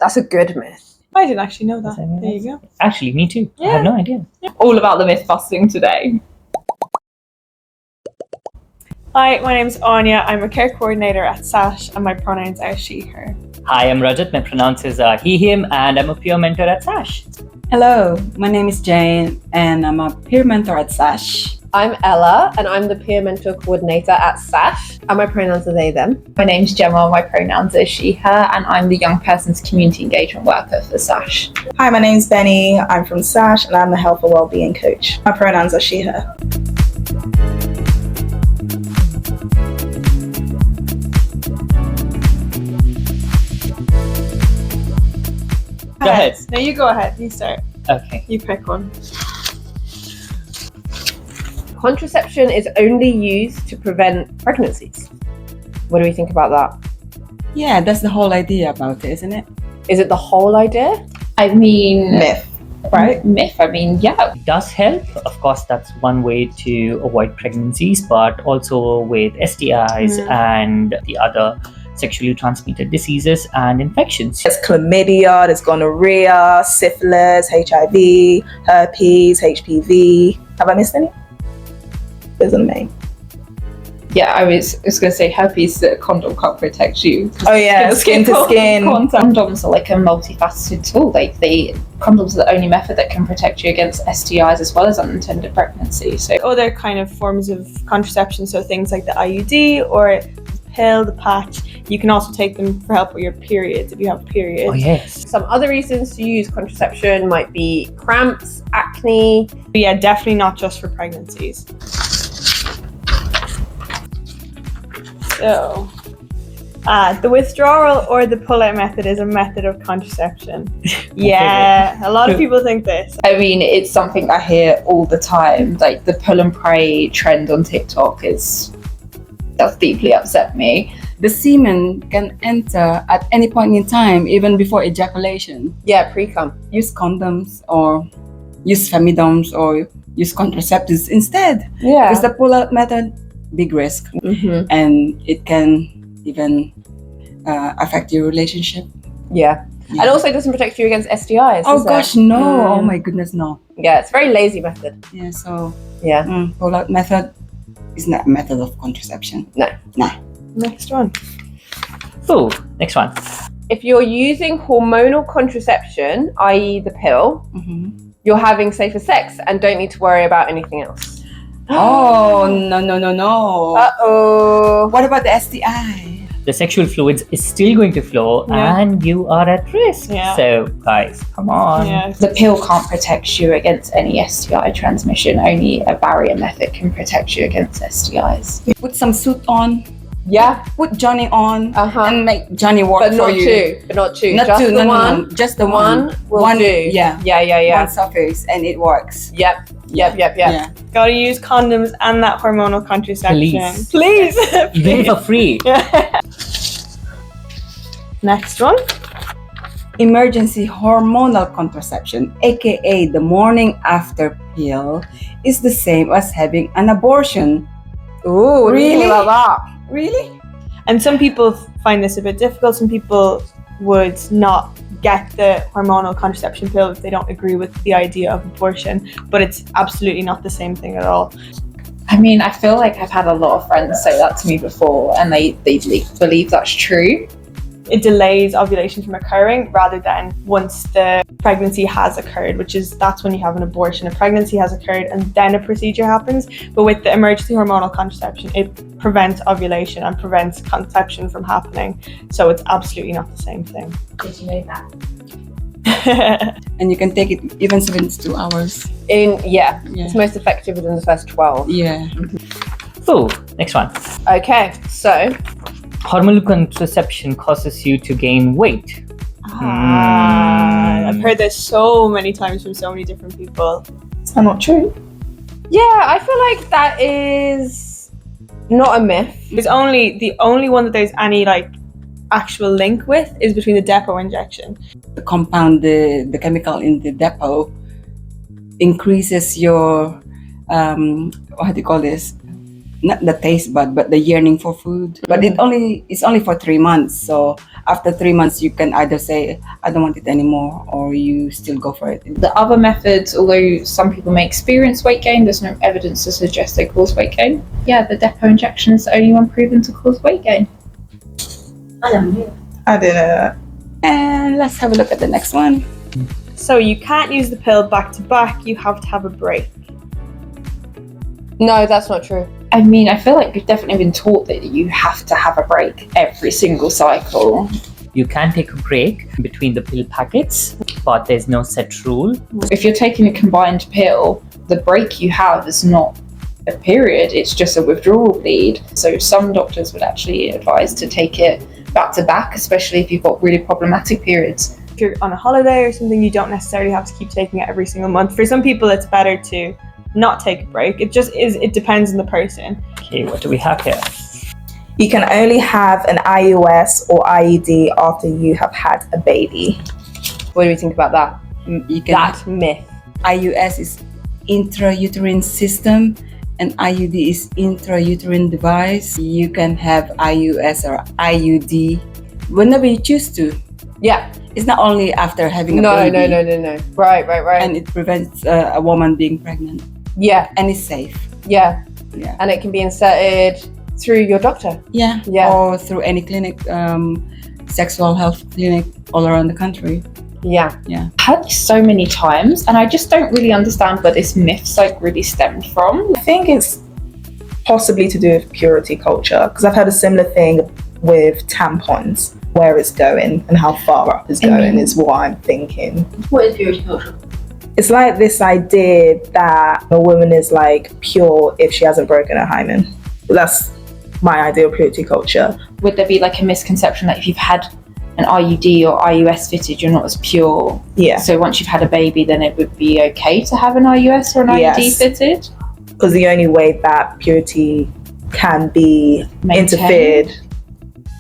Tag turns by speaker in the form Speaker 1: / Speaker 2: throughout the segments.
Speaker 1: That's a good myth.
Speaker 2: I didn't actually know that. There you go.
Speaker 3: Actually, me too.
Speaker 2: Yeah.
Speaker 3: I have no idea.
Speaker 2: Yeah.
Speaker 4: All about the myth busting today.
Speaker 2: Hi, my name's Anya. I'm a care coordinator at SASH and my pronouns are she, her.
Speaker 3: Hi, I'm Rajat. My pronouns are he, him, and I'm a peer mentor at SASH.
Speaker 5: Hello, my name is Jane and I'm a peer mentor at SASH.
Speaker 1: I'm Ella and I'm the peer mentor coordinator at SASH and my pronouns are they, them.
Speaker 4: My name's Gemma, my pronouns are she, her, and I'm the young person's community engagement worker for SASH.
Speaker 6: Hi, my name's Benny. I'm from SASH and I'm the health and wellbeing coach. My pronouns are she, her.
Speaker 3: Go ahead.
Speaker 2: No, you go ahead. You start.
Speaker 3: Okay.
Speaker 2: You pick one.
Speaker 1: Contraception is only used to prevent pregnancies. What do we think about that?
Speaker 5: Yeah, that's the whole idea about it, isn't it?
Speaker 1: Is it the whole idea?
Speaker 4: I mean,
Speaker 6: Myth.
Speaker 4: right? Myth. I mean, yeah.
Speaker 3: It does help. Of course, that's one way to avoid pregnancies, but also with STIs and the other sexually transmitted diseases and infections.
Speaker 6: There's chlamydia, there's gonorrhea, syphilis, HIV, herpes, HPV. Have I missed any? There's a name.
Speaker 4: Yeah, I was going to say herpes, that a condom can't protect you.
Speaker 6: Oh yeah, skin to skin.
Speaker 4: Condoms are like a multifaceted tool. Condoms are the only method that can protect you against STIs as well as unintended pregnancy. So
Speaker 2: Other kind of forms of contraception, so things like the IUD or pill, the patch, you can also take them for help with your periods if you have periods.
Speaker 3: Oh, yes.
Speaker 1: Some other reasons to use contraception might be cramps, acne.
Speaker 2: But yeah, definitely not just for pregnancies. So, the withdrawal or the pull-out method is a method of contraception. Yeah, a lot of people think this.
Speaker 4: I mean, it's something I hear all the time. Like the pull and pray trend on TikTok does deeply upset me.
Speaker 5: The semen can enter at any point in time, even before ejaculation.
Speaker 1: Yeah, pre-cum.
Speaker 5: Use condoms or use femidoms or use contraceptives instead.
Speaker 1: Yeah.
Speaker 5: Because the pull-out method, big risk. And it can even affect your relationship.
Speaker 1: Yeah. And also it doesn't protect you against STIs.
Speaker 5: Oh
Speaker 1: does it?
Speaker 5: gosh, no. Oh my goodness, no.
Speaker 1: Yeah, it's a very lazy method.
Speaker 5: Yeah, so
Speaker 1: Yeah.
Speaker 5: pull-out method is not a method of contraception.
Speaker 1: No.
Speaker 5: Nah.
Speaker 2: Next one.
Speaker 3: So, next one.
Speaker 1: If you're using hormonal contraception, i.e. the pill, you're having safer sex and don't need to worry about anything else.
Speaker 5: Oh, no.
Speaker 1: Uh-oh.
Speaker 5: What about the STI?
Speaker 3: The sexual fluids is still going to flow and you are at risk.
Speaker 2: Yeah.
Speaker 3: So, guys, come on.
Speaker 2: Yeah.
Speaker 4: The pill can't protect you against any STI transmission. Only a barrier method can protect you against STIs.
Speaker 5: Put some suit on.
Speaker 1: Yeah.
Speaker 5: Put Johnny on and make Johnny work
Speaker 1: But
Speaker 5: for
Speaker 1: not
Speaker 5: you.
Speaker 1: two. But not two.
Speaker 5: Not
Speaker 1: Just
Speaker 5: two.
Speaker 1: the
Speaker 5: No.
Speaker 1: one.
Speaker 5: Just the
Speaker 1: One will
Speaker 5: one
Speaker 1: do.
Speaker 5: Yeah.
Speaker 1: Yeah.
Speaker 5: One surface and it works.
Speaker 1: Yep.
Speaker 5: Yeah.
Speaker 2: Gotta use condoms and that hormonal contraception.
Speaker 3: Please.
Speaker 2: Please.
Speaker 3: Even for free.
Speaker 2: Next one.
Speaker 5: Emergency hormonal contraception, aka the morning after pill, is the same as having an abortion.
Speaker 1: Ooh, what do you think
Speaker 5: Really?
Speaker 1: about that?
Speaker 5: Really?
Speaker 2: And some people find this a bit difficult. Some people would not get the hormonal contraception pill if they don't agree with the idea of abortion, but it's absolutely not the same thing at all.
Speaker 4: I mean, I feel like I've had a lot of friends say that to me before and they believe that's true.
Speaker 2: It delays ovulation from occurring rather than once the pregnancy has occurred, that's when you have an abortion. A pregnancy has occurred and then a procedure happens. But with the emergency hormonal contraception, it prevents ovulation and prevents conception from happening. So it's absolutely not the same thing.
Speaker 4: Did you know that?
Speaker 5: And you can take it even 72 hours.
Speaker 1: Yeah. It's most effective within the first 12.
Speaker 5: Yeah.
Speaker 3: So, next one.
Speaker 1: Okay, so
Speaker 3: Hormonal contraception causes you to gain weight.
Speaker 2: I've heard this so many times from so many different people.
Speaker 6: Is that not true?
Speaker 1: yeah, I feel like that is not a myth.
Speaker 2: The only one that there's any actual link with is between the depot injection.
Speaker 5: The compound, the chemical in the depot increases your what do you call this? not the taste bud, but the yearning for food. But it's only for 3 months. So after 3 months, you can either say, I don't want it anymore, or you still go for it.
Speaker 4: The other methods, although some people may experience weight gain, there's no evidence to suggest they cause weight gain. Yeah, the depot injection is the only one proven to cause weight gain.
Speaker 6: I didn't know that.
Speaker 5: And let's have a look at the next one.
Speaker 2: So you can't use the pill back to back, you have to have a break.
Speaker 1: No, that's not true.
Speaker 4: I mean, I feel like we've definitely been taught that you have to have a break every single cycle.
Speaker 3: You can take a break between the pill packets, but there's no set rule.
Speaker 4: If you're taking a combined pill, the break you have is not a period, it's just a withdrawal bleed. So some doctors would actually advise to take it back to back, especially if you've got really problematic periods.
Speaker 2: If you're on a holiday or something, you don't necessarily have to keep taking it every single month. For some people, it's better to not take a break. It depends on the person.
Speaker 3: Okay, what do we have here?
Speaker 6: You can only have an IUS or IUD after you have had a baby.
Speaker 1: What do we think about that?
Speaker 5: You can
Speaker 1: That myth.
Speaker 5: IUS is intrauterine system, and IUD is intrauterine device. You can have IUS or IUD whenever you choose to.
Speaker 1: Yeah.
Speaker 5: It's not only after having a
Speaker 1: No.
Speaker 5: baby.
Speaker 1: Right.
Speaker 5: And it prevents a woman being pregnant.
Speaker 1: Yeah.
Speaker 5: And it's safe.
Speaker 1: Yeah.
Speaker 5: Yeah.
Speaker 1: And it can be inserted through your doctor.
Speaker 5: Yeah.
Speaker 1: Yeah.
Speaker 5: Or through any clinic, sexual health clinic all around the country.
Speaker 1: Yeah.
Speaker 4: I've had this so many times and I just don't really understand where this myth's like really stemmed from.
Speaker 6: I think it's possibly to do with purity culture, because I've had a similar thing with tampons, where it's going and how far up it's going is what I'm thinking.
Speaker 4: What is purity culture?
Speaker 6: It's like this idea that a woman is like pure if she hasn't broken her hymen. That's my idea of purity culture.
Speaker 4: Would there be like a misconception that if you've had an IUD or IUS fitted, you're not as pure?
Speaker 6: Yeah.
Speaker 4: So once you've had a baby, then it would be okay to have an IUS or an IUD
Speaker 6: Yes.
Speaker 4: fitted?
Speaker 6: Because the only way that purity can be
Speaker 4: Maintained.
Speaker 6: interfered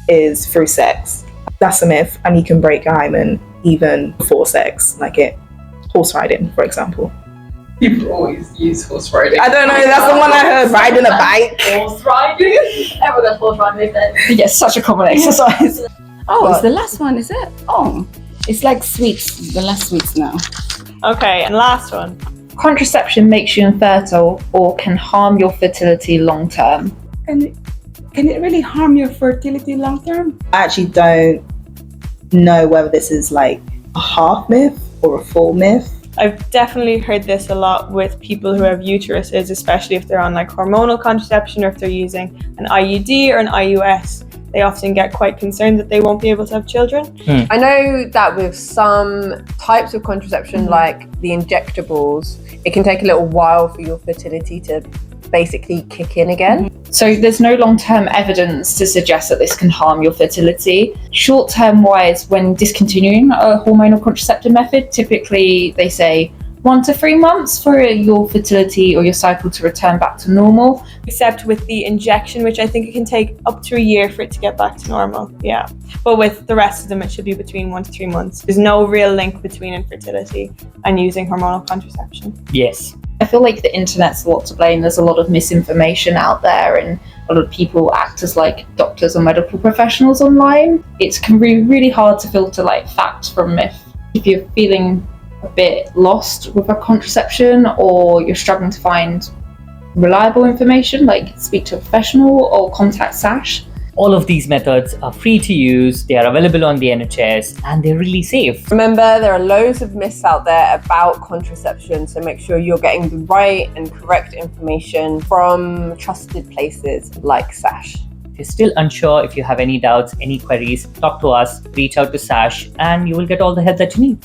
Speaker 6: is through sex. That's a myth, and you can break your hymen even before sex, like horse riding, for example.
Speaker 4: People always use horse riding.
Speaker 6: I don't know, that's the one I heard, riding a bike.
Speaker 4: Horse riding? Everyone goes horse riding these days. Yes, such a common exercise.
Speaker 5: Oh, it's the last one, is it? Oh, it's like sweets, the last sweets now.
Speaker 2: Okay, and last one.
Speaker 4: Contraception makes you infertile or can harm your fertility long term.
Speaker 5: Can it really harm your fertility long term?
Speaker 6: I actually don't know whether this is like a half myth or a full myth.
Speaker 2: I've definitely heard this a lot with people who have uteruses, especially if they're on like hormonal contraception or if they're using an IUD or an IUS. They often get quite concerned that they won't be able to have children.
Speaker 1: I know that with some types of contraception, like the injectables, it can take a little while for your fertility to basically kick in again.
Speaker 4: So there's no long-term evidence to suggest that this can harm your fertility. Short-term wise, when discontinuing a hormonal contraceptive method, typically they say 1 to 3 months for your fertility or your cycle to return back to normal.
Speaker 2: Except with the injection, which I think it can take up to a year for it to get back to normal. Yeah. But with the rest of them, it should be between 1 to 3 months. There's no real link between infertility and using hormonal contraception.
Speaker 3: Yes.
Speaker 4: I feel like the internet's a lot to blame. There's a lot of misinformation out there and a lot of people act as like doctors or medical professionals online. It can be really hard to filter like fact from myth. If you're feeling a bit lost with a contraception or you're struggling to find reliable information, like speak to a professional or contact SASH.
Speaker 3: All of these methods are free to use, they are available on the NHS, and they're really safe.
Speaker 1: Remember, there are loads of myths out there about contraception, so make sure you're getting the right and correct information from trusted places like SASH.
Speaker 3: If you're still unsure, if you have any doubts, any queries, talk to us, reach out to SASH, and you will get all the help that you need.